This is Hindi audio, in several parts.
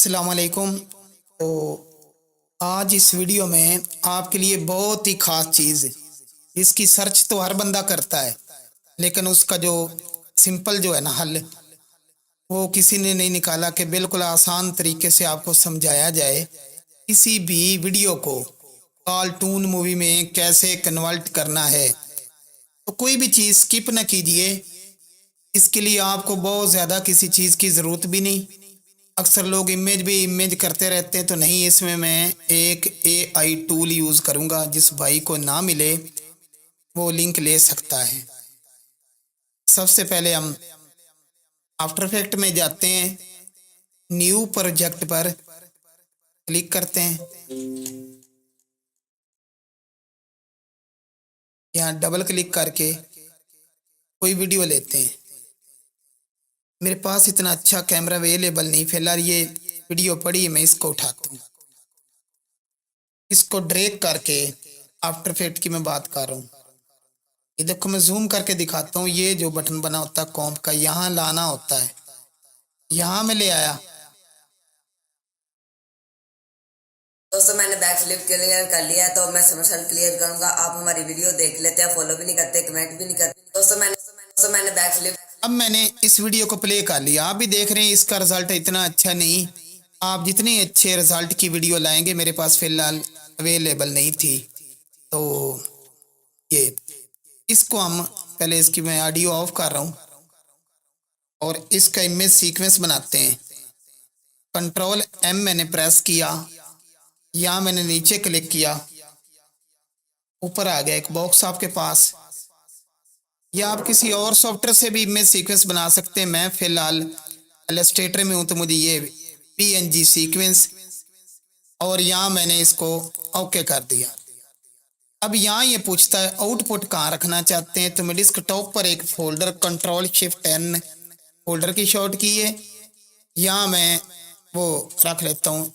अस्सलाम वालेकुम। तो आज इस वीडियो में आपके लिए बहुत ही ख़ास चीज़, इसकी सर्च तो हर बंदा करता है, लेकिन उसका जो सिंपल जो है ना हल, वो किसी ने नहीं निकाला कि बिल्कुल आसान तरीके से आपको समझाया जाए किसी भी वीडियो को कार्टून मूवी में कैसे कन्वर्ट करना है। तो कोई भी चीज़ स्किप ना कीजिए। इसके लिए आपको बहुत ज़्यादा किसी चीज़ की ज़रूरत भी नहीं। अक्सर लोग इमेज भी इमेज करते रहते हैं, तो नहीं, इसमें मैं एक एआई टूल यूज़ करूँगा। जिस भाई को ना मिले वो लिंक ले सकता है। सबसे पहले हम आफ्टर इफेक्ट में जाते हैं, न्यू प्रोजेक्ट पर क्लिक करते हैं। यहाँ डबल क्लिक करके कोई वीडियो लेते हैं। मेरे पास इतना अच्छा कैमरा अवेलेबल नहीं, फिलहाल ये वीडियो पड़ी है, मैं इसको उठाता हूँ। इसको ड्रैग करके आफ्टर इफेक्ट की मैं बात कर रहा हूँ। ये देखो, मैं जूम करके दिखाता हूँ। ये जो बटन बना होता है कॉम्प का, यहाँ लाना होता है, यहाँ मैं ले आया। दोस्तों मैंने बैक फ्लिप क्लियर कर लिया है, तो मैं समरसेट क्लियर करूंगा। आप हमारी वीडियो देख लेते हैं, फॉलो भी नहीं करते, कमेंट भी नहीं करते। दोस्तों मैंने बैक फ्लिप अब मैंने इस वीडियो को प्ले कर लिया। आप भी देख रहे हैं इसका रिजल्ट इतना अच्छा नहीं। आप जितने अच्छे रिजल्ट की वीडियो लाएंगे, मेरे पास फिलहाल अवेलेबल नहीं थी। तो ये इसको हम पहले, इसकी मैं ऑडियो ऑफ कर रहा हूँ और इसका इमेज सीक्वेंस बनाते हैं। कंट्रोल एम मैंने प्रेस किया, यहाँ मैंने नीचे क्लिक किया, ऊपर आ गया एक बॉक्स आपके पास। या आप किसी और सॉफ्टवेयर से भी इमेज सीक्वेंस बना सकते हैं। मैं फिलहाल इलस्ट्रेटर में हूँ, तो मुझे ये पीएनजी सीक्वेंस, और यहाँ मैंने इसको ओके कर दिया। अब यहाँ ये पूछता है आउटपुट कहाँ रखना चाहते हैं, तो मैं डिस्कटॉप पर एक folder control shift N folder की शॉर्ट की है, यहाँ मैं वो रख लेता हूँ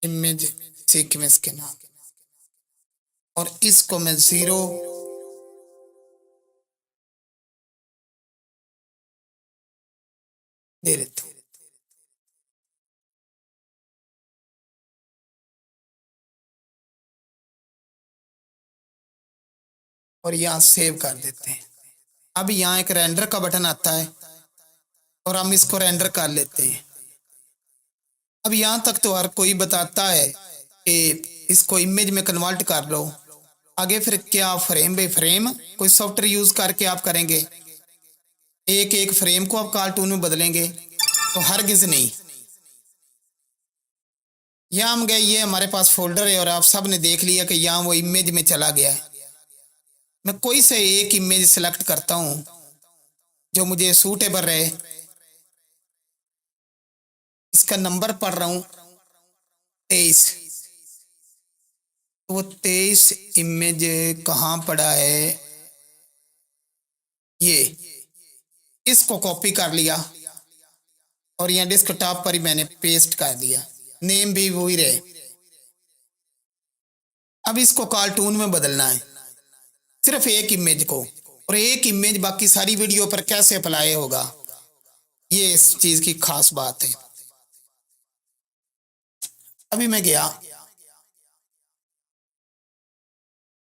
इमेज सीक्वेंस के नाम, और इसको मैं 0 दे देता हूँ। और यहाँ सेव कर देते हैं। अब यहाँ एक रेंडर का बटन आता है और हम इसको रेंडर कर लेते हैं। अब यहाँ तक तो हर कोई बताता है कि इसको इमेज में कन्वर्ट कर लो। आगे फिर क्या फ्रेम बाई फ्रेम कोई सॉफ्टवेयर यूज करके आप करेंगे, एक एक फ्रेम को आप कार्टून में बदलेंगे, तो हरगिज नहीं। यहाँ हम गए, ये हमारे पास फोल्डर है और आप सब ने देख लिया कि यहाँ वो इमेज में चला गया है। मैं कोई से एक इमेज सेलेक्ट करता हूँ जो मुझे सूटेबल रहे। इसका नंबर पढ़ रहा हूँ 23। तो वो 23 इमेज कहाँ पड़ा है, ये इसको कॉपी कर लिया और यहाँ डेस्कटॉप पर ही मैंने पेस्ट कर दिया। नेम भी वही रहे। अब इसको कार्टून में बदलना है, सिर्फ एक इमेज को, और एक इमेज बाकी सारी वीडियो पर कैसे अप्लाई होगा, ये इस चीज की खास बात है। अभी मैं गया,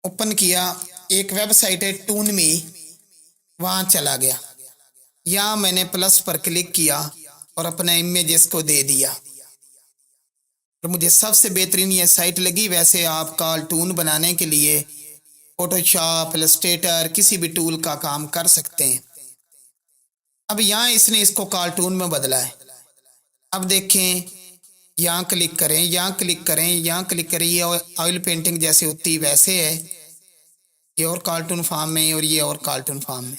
ओपन किया, एक वेबसाइट है टून मी, वहां चला गया। यहाँ मैंने प्लस पर क्लिक किया और अपने इमेजेस को दे दिया, और मुझे सबसे बेहतरीन ये साइट लगी। वैसे आप कार्टून बनाने के लिए फोटोशॉप, इलस्ट्रेटर, किसी भी टूल का काम कर सकते हैं। अब यहाँ इसने इसको कार्टून में बदला है। अब देखें, यहाँ क्लिक करें, यहाँ क्लिक करें, यहाँ क्लिक करें, ये ऑयल पेंटिंग जैसे होती वैसे है। ये और कार्टून फॉर्म में और ये और कार्टून फॉर्म में।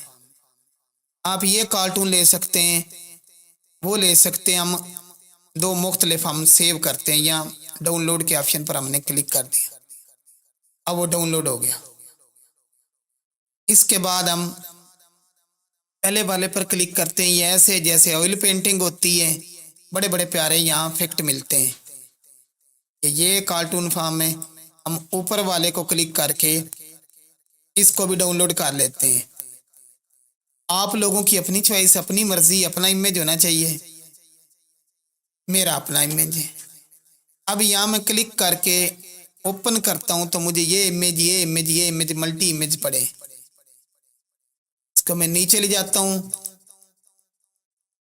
आप ये कार्टून ले सकते हैं, वो ले सकते हैं। हम दो मुख्तलिफ हम सेव करते हैं। यहाँ डाउनलोड के ऑप्शन पर हमने क्लिक कर दिया, अब वो डाउनलोड हो गया। इसके बाद हम पहले वाले पर क्लिक करते हैं। ये ऐसे जैसे ऑयल पेंटिंग होती है, बड़े बड़े प्यारे यहाँ इफेक्ट मिलते हैं। ये कार्टून फॉर्म में हम ऊपर वाले को क्लिक करके इसको भी डाउनलोड कर लेते हैं। आप लोगों की अपनी चॉइस, अपनी मर्जी, अपना इमेज होना चाहिए। मेरा अपना इमेज है। अब यहाँ मैं क्लिक करके ओपन करता हूँ तो मुझे ये इमेज मल्टी इमेज पड़े। इसको मैं नीचे ले जाता हूँ।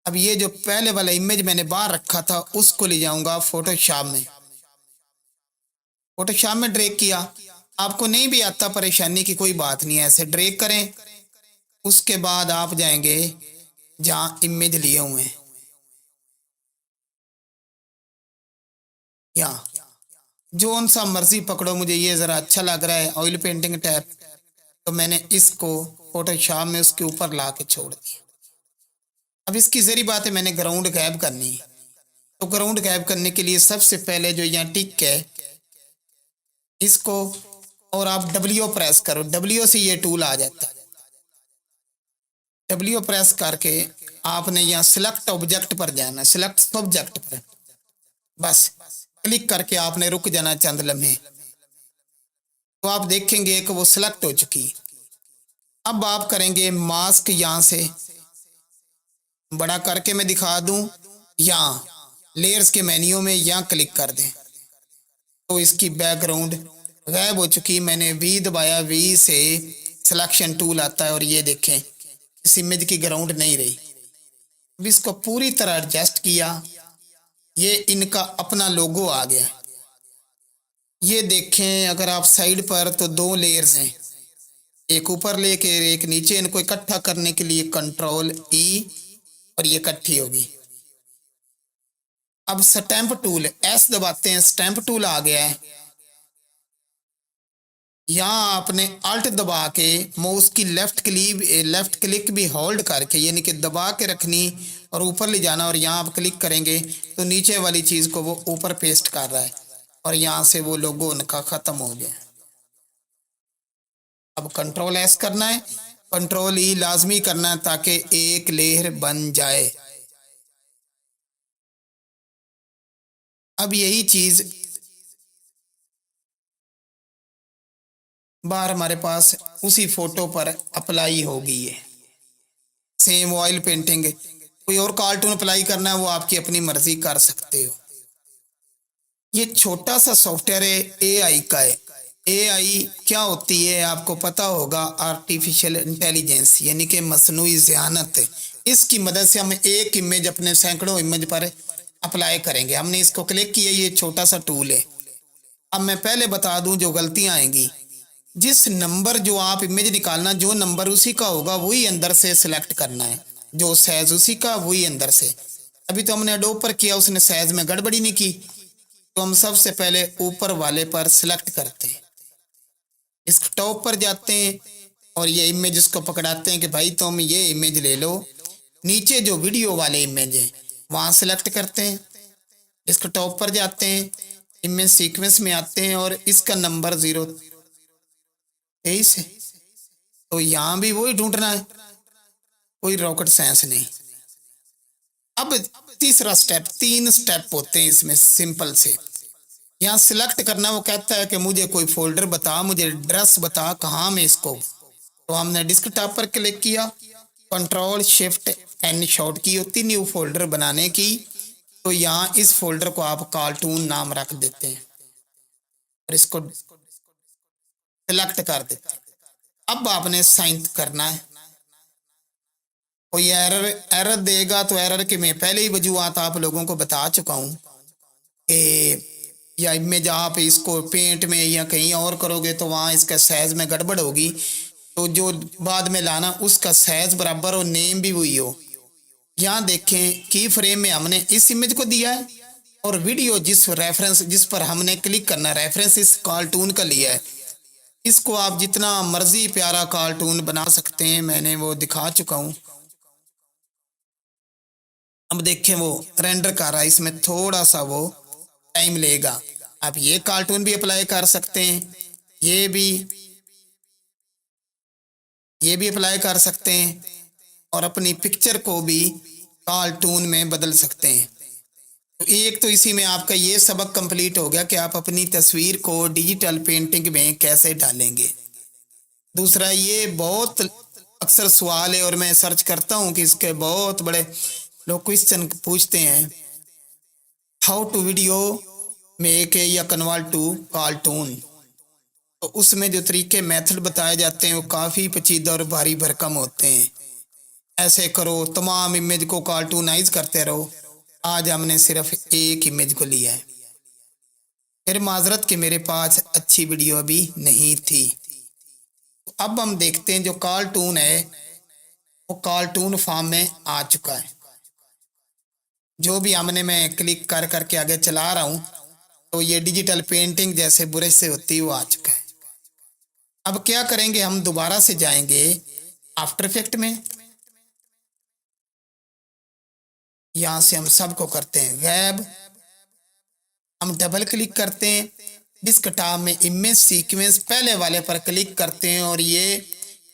अब ये जो पहले वाला इमेज मैंने बाहर रखा था उसको ले जाऊंगा फोटोशॉप में। फोटोशॉप में ड्रैग किया। आपको नहीं भी आता परेशानी की कोई बात नहीं है, ऐसे ड्रैग करें। उसके बाद आप जाएंगे जहाँ इमेज लिए हुए हैं, यहाँ जोन सा मर्जी पकड़ो। मुझे ये ज़रा अच्छा लग रहा है ऑयल पेंटिंग टैप, तो मैंने इसको फोटोशॉप में उसके ऊपर ला के छोड़ दिया। अब इसकी ज़री बात है, मैंने ग्राउंड गैप करनी है। तो ग्राउंड गैप करने के लिए सबसे पहले जो यहाँ टिक है इसको, और आप डब्ल्यू प्रेस करो। डब्ल्यू से ये टूल आ जाता है। डब्ल्यू प्रेस करके आपने यहाँ सिलेक्ट ऑब्जेक्ट पर जाना, सिलेक्ट सब्जेक्ट पर बस क्लिक करके आपने रुक जाना चंद लम्हे। तो आप देखेंगे कि वो सिलेक्ट हो चुकी। अब आप करेंगे मास्क, यहाँ से बड़ा करके मैं दिखा दूं, यहाँ लेयर्स के मेन्यू में यहाँ क्लिक कर दें तो इसकी बैकग्राउंड गायब हो चुकी। मैंने वी दबाया, वी से सिलेक्शन टूल आता है और ये देखें इस इमेज की ग्राउंड नहीं रही। अब इसको पूरी तरह एडजस्ट किया, ये इनका अपना लोगो आ गया। ये देखें अगर आप साइड पर तो दो लेयर्स हैं, एक ऊपर लेके एक नीचे। इनको इकट्ठा करने के लिए कंट्रोल ई और ये इकट्ठी होगी। अब स्टैंप टूल एस दबाते हैं, स्टैंप टूल आ गया है। यहाँ आपने अल्ट दबा के माउस की लेफ्ट क्लिक भी होल्ड करके यानी कि दबा के रखनी और ऊपर ले जाना, और यहाँ आप क्लिक करेंगे तो नीचे वाली चीज़ को वो ऊपर पेस्ट कर रहा है और यहाँ से वो लोगो उनका ख़त्म हो गया। अब कंट्रोल एस करना है, कंट्रोल ई लाजमी करना है ताकि एक लेयर बन जाए। अब यही चीज़ बाहर हमारे पास उसी फोटो पर अप्लाई हो गई है। सेम ऑयल पेंटिंग, कोई और कार्टून अप्लाई करना है वो आपकी अपनी मर्जी कर सकते हो। ये छोटा सा सॉफ्टवेयर है एआई का है। एआई क्या होती है आपको पता होगा, आर्टिफिशियल इंटेलिजेंस यानी कि मसनूई ज़हानत। इसकी मदद से हम एक इमेज अपने सैकड़ों इमेज पर अप्लाई करेंगे। हमने इसको क्लिक किया, ये छोटा सा टूल है। अब मैं पहले बता दूं जो गलतियां आएंगी, जिस नंबर जो आप इमेज निकालना, जो नंबर उसी का होगा वही अंदर से सिलेक्ट करना है, जो साइज उसी का वही अंदर से। अभी तो हमने एडोब पर किया, उसने साइज में गड़बड़ी नहीं की, तो हम सबसे पहले ऊपर वाले पर सिलेक्ट करते हैं, इस टॉप पर जाते हैं और ये इमेज को पकड़ाते हैं कि भाई तुम ये इमेज ले लो। नीचे जो वीडियो वाले इमेज है वहाँ सिलेक्ट करते हैं, इसको टॉप पर जाते हैं, इमेज सीक्वेंस में आते हैं और इसका नंबर 023 है। तो यहाँ भी वही ढूंढना है, कोई रॉकेट साइंस नहीं। अब तीसरा स्टेप, 3 स्टेप होते हैं इसमें सिंपल से। यहाँ सिलेक्ट करना, वो कहता है कि मुझे कोई फोल्डर बता, मुझे एड्रेस बता कहाँ में इसको। तो हमने डेस्कटॉप पर क्लिक किया, कंट्रोल शिफ्ट एन शॉर्ट की होती न्यू फोल्डर बनाने की। तो यहाँ इस फोल्डर को आप कार्टून नाम रख देते हैं और इसको सिलेक्ट कर देते हैं। अब आपने साइन करना है। कोई एरर देगा तो एरर के मैं पहले ही वजूहात आप लोगों को बता चुका हूँ कि या इमेज आप इसको पेंट में या कहीं और करोगे तो वहाँ इसका साइज में गड़बड़ होगी, तो जो बाद में लाना उसका साइज बराबर हो, नेम भी वही हो। यहाँ देखें की फ्रेम में हमने इस इमेज को दिया है और वीडियो जिस रेफरेंस जिस पर हमने क्लिक करना, रेफरेंस इस कार्टून का लिया है। इसको आप जितना मर्जी प्यारा कार्टून बना सकते हैं, मैंने वो दिखा चुका हूँ। अब देखें वो रेंडर कर रहा है, इसमें थोड़ा सा वो टाइम लेगा। आप ये कार्टून भी अप्लाई कर सकते हैं, ये भी अप्लाई कर सकते हैं और अपनी पिक्चर को भी कार्टून में बदल सकते हैं। तो एक तो इसी में आपका ये सबक कंप्लीट हो गया कि आप अपनी तस्वीर को डिजिटल पेंटिंग में कैसे डालेंगे। दूसरा, ये बहुत अक्सर सवाल है और मैं सर्च करता हूँ कि इसके बहुत बड़े लोग क्वेश्चन पूछते हैं how to video make a या कन्वर्ट टू कार्टून। तो उसमें जो तरीके मेथड बताए जाते हैं वो काफ़ी पेचीदा और भारी भरकम होते हैं। ऐसे करो, तमाम इमेज को कार्टूनाइज करते रहो। आज हमने सिर्फ एक इमेज को लिया है। फिर माजरत कि मेरे पास अच्छी वीडियो अभी नहीं थी। तो अब हम देखते हैं जो कार्टून है वो कार्टून फॉर्म में आ चुका है। जो भी हमने मैं क्लिक कर करके आगे चला रहा हूँ तो ये डिजिटल पेंटिंग जैसे ब्रश से होती है वो आ चुका है। अब क्या करेंगे, हम दोबारा से जाएंगे आफ्टर इफेक्ट में। यहां से हम सबको करते हैं वेब। हम डबल क्लिक करते हैं, डिस्कटॉप में इमेज सीक्वेंस पहले वाले पर क्लिक करते हैं और ये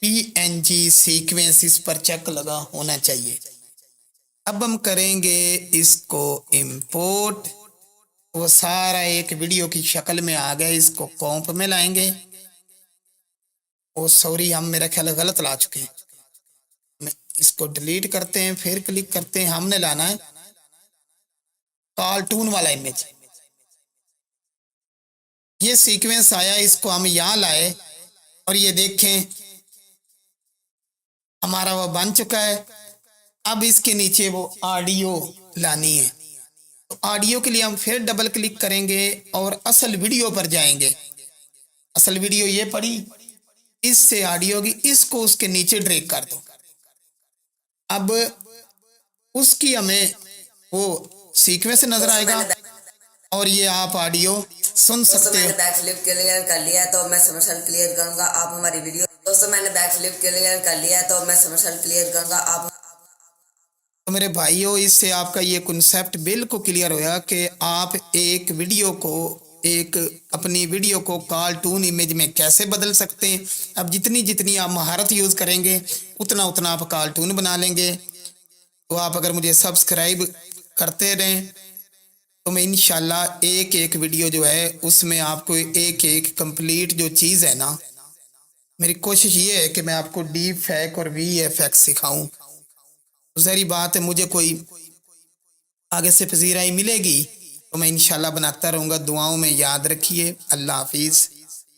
PNG सीक्वेंस इस पर चेक लगा होना चाहिए। अब हम करेंगे इसको इंपोर्ट। वो सारा एक वीडियो की शक्ल में आ गया। इसको कॉम्प में लाएंगे। ओ सॉरी, हम मेरा ख्याल गलत ला चुके हैं। इसको डिलीट करते हैं, फिर क्लिक करते हैं। हमने लाना है कार्टून वाला इमेज। ये सीक्वेंस आया, इसको हम यहाँ लाए और ये देखें हमारा वो बन चुका है। अब इसके नीचे वो ऑडियो लानी है। तो ऑडियो के लिए हम फिर डबल क्लिक करेंगे और असल वीडियो पर जाएंगे। असल वीडियो ये पड़ी, इससे ऑडियो की इसको उसके नीचे ड्रैग कर दो। अब उसकी हमें वो सीक्वेंस नजर आएगा और ये आप ऑडियो सुन सकते मैंने हो। बैक फ्लिप क्लियर कर लिया है तो मैं समरसेट क्लियर करूंगा। आप हमारी वीडियो दोस्तों मैंने बैक फ्लिप क्लियर कर लिया है तो मैं समरसेट क्लियर करूंगा। आप तो मेरे भाइयों, इससे आपका ये कॉन्सेप्ट बिल्कुल क्लियर होया कि आप एक वीडियो को अपनी वीडियो को कार्टून इमेज में कैसे बदल सकते हैं। अब जितनी जितनी आप महारत यूज़ करेंगे उतना उतना आप कार्टून बना लेंगे। तो आप अगर मुझे सब्सक्राइब करते रहें तो मैं इंशाल्लाह एक एक वीडियो जो है उसमें आपको एक एक कंप्लीट जो चीज़ है ना, मेरी कोशिश ये है कि मैं आपको डीप फैक और VFX सिखाऊं। तो ज़ाहिर बात है मुझे कोई आगे से पजीराई मिलेगी तो मैं इंशाल्लाह बनाता रहूँगा। दुआओं में याद रखिए। अल्लाह हाफिज़।